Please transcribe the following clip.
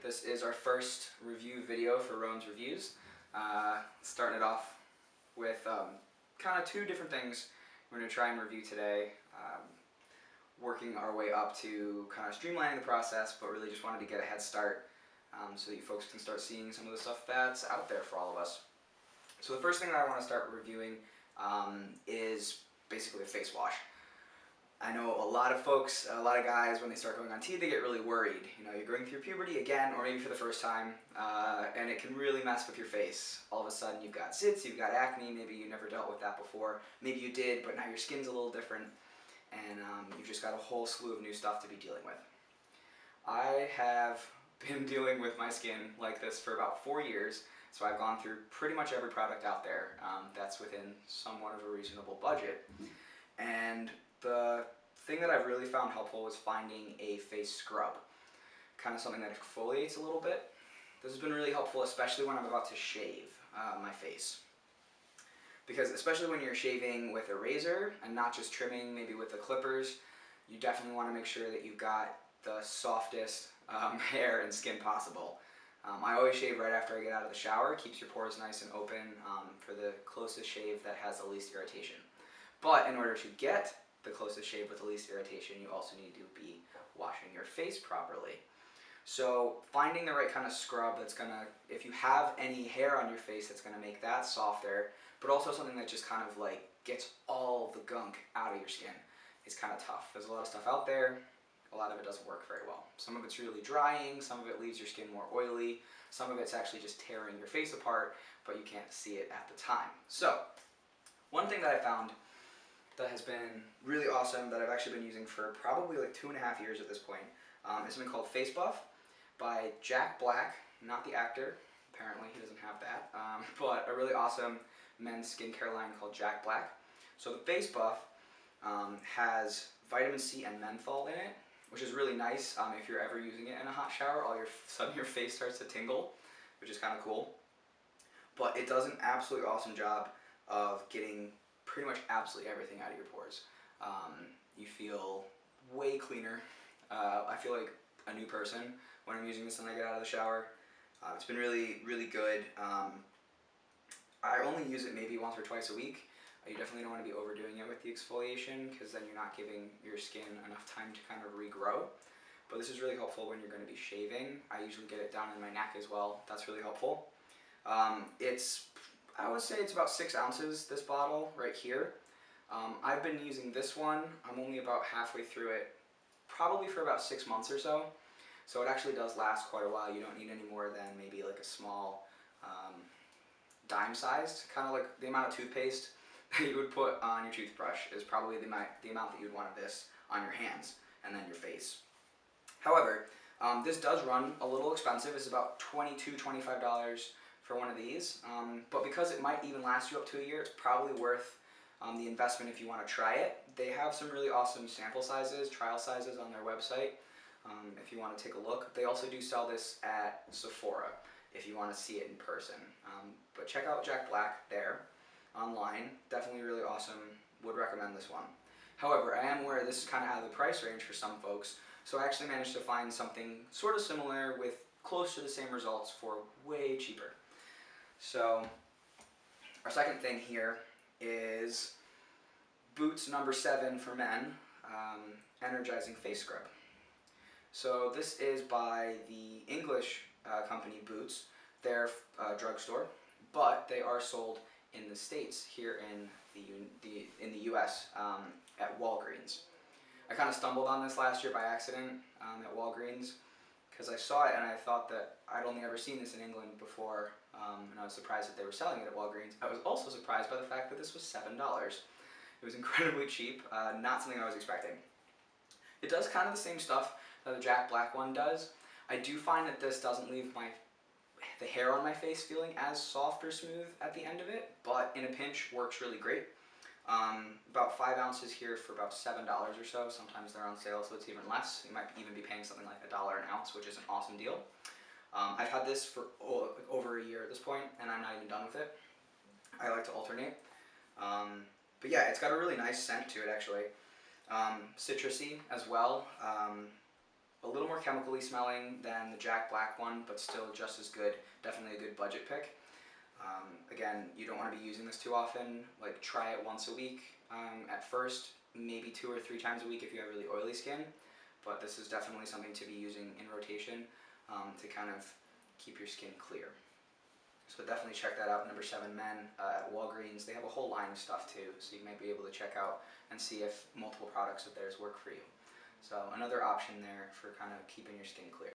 This is our first review video for Rowan's Reviews. Starting it off with kind of two different things we're going to try and review today. Working our way up to kind of streamlining the process, but really just wanted to get a head start so that you folks can start seeing some of the stuff that's out there for all of us. So the first thing that I want to start reviewing is basically a face wash. I know a lot of folks, a lot of guys, when they start going on T, they get really worried. You know, you're going through puberty again, or maybe for the first time, and it can really mess with your face. All of a sudden you've got zits, you've got acne, maybe you never dealt with that before. Maybe you did, but now your skin's a little different, and you've just got a whole slew of new stuff to be dealing with. I have been dealing with my skin like this for about 4 years, so I've gone through pretty much every product out there that's within somewhat of a reasonable budget. And the thing that I've really found helpful was finding a face scrub, kind of something that exfoliates a little bit. This has been really helpful, especially when I'm about to shave my face. Because especially when you're shaving with a razor and not just trimming maybe with the clippers, you definitely want to make sure that you've got the softest hair and skin possible. I always shave right after I get out of the shower. It keeps your pores nice and open for the closest shave that has the least irritation. But in order to get the closest shave with the least irritation, you also need to be washing your face properly. So finding the right kind of scrub that's gonna, if you have any hair on your face, that's gonna make that softer, but also something that just kind of like gets all the gunk out of your skin is kind of tough. There's a lot of stuff out there. A lot of it doesn't work very well. Some of it's really drying, some of it leaves your skin more oily, some of it's actually just tearing your face apart, but you can't see it at the time. So, one thing that I found that has been really awesome that I've actually been using for probably like 2.5 years at this point is something called Face Buff by Jack Black, not the actor, apparently he doesn't have that, but a really awesome men's skincare line called Jack Black. So the Face Buff has vitamin C and menthol in it, which is really nice if you're ever using it in a hot shower. All of a sudden your face starts to tingle, which is kind of cool. But it does an absolutely awesome job of getting pretty much absolutely everything out of your pores. You feel way cleaner. I feel like a new person when I'm using this when I get out of the shower. It's been really, really good. I only use it maybe once or twice a week. You definitely don't want to be overdoing it with the exfoliation because then you're not giving your skin enough time to kind of regrow. But this is really helpful when you're going to be shaving. I usually get it down in my neck as well. That's really helpful. I would say it's about 6 ounces, this bottle right here. I've been using this one. I'm only about halfway through it, probably for about 6 months or so. So it actually does last quite a while. You don't need any more than maybe like a small dime-sized, kind of like the amount of toothpaste that you would put on your toothbrush is probably the amount that you'd want of this on your hands and then your face. However, this does run a little expensive. It's about $22, $25 for one of these, but because it might even last you up to a year, it's probably worth the investment if you want to try it. They have some really awesome sample sizes, trial sizes on their website if you want to take a look. They also do sell this at Sephora if you want to see it in person. But check out Jack Black there online. Definitely really awesome. Would recommend this one. However, I am aware this is kind of out of the price range for some folks, so I actually managed to find something sort of similar with close to the same results for way cheaper. So our second thing here is Boots number 7 for men, energizing face scrub. So this is by the English company Boots. They're a drugstore, but they are sold in the States here in the US at Walgreens. I kind of stumbled on this last year by accident at Walgreens because I saw it and I thought that I'd only ever seen this in England before, and I was surprised that they were selling it at Walgreens. I was also surprised by the fact that this was $7. It was incredibly cheap, not something I was expecting. It does kind of the same stuff that the Jack Black one does. I do find that this doesn't leave the hair on my face feeling as soft or smooth at the end of it, but in a pinch works really great. About 5 ounces here for about $7 or so. Sometimes they're on sale, so it's even less. You might even be paying something like $1 an ounce, which is an awesome deal. I've had this for over a year at this point, and I'm not even done with it. I like to alternate. But yeah, it's got a really nice scent to it, actually. Citrusy as well. A little more chemically smelling than the Jack Black one, but still just as good. Definitely a good budget pick. Again, you don't want to be using this too often. Like, try it once a week at first, maybe 2 or 3 times a week if you have really oily skin. But this is definitely something to be using in rotation to kind of keep your skin clear. So definitely check that out. Number 7 Men at Walgreens. They have a whole line of stuff too, so you might be able to check out and see if multiple products of theirs work for you. So another option there for kind of keeping your skin clear.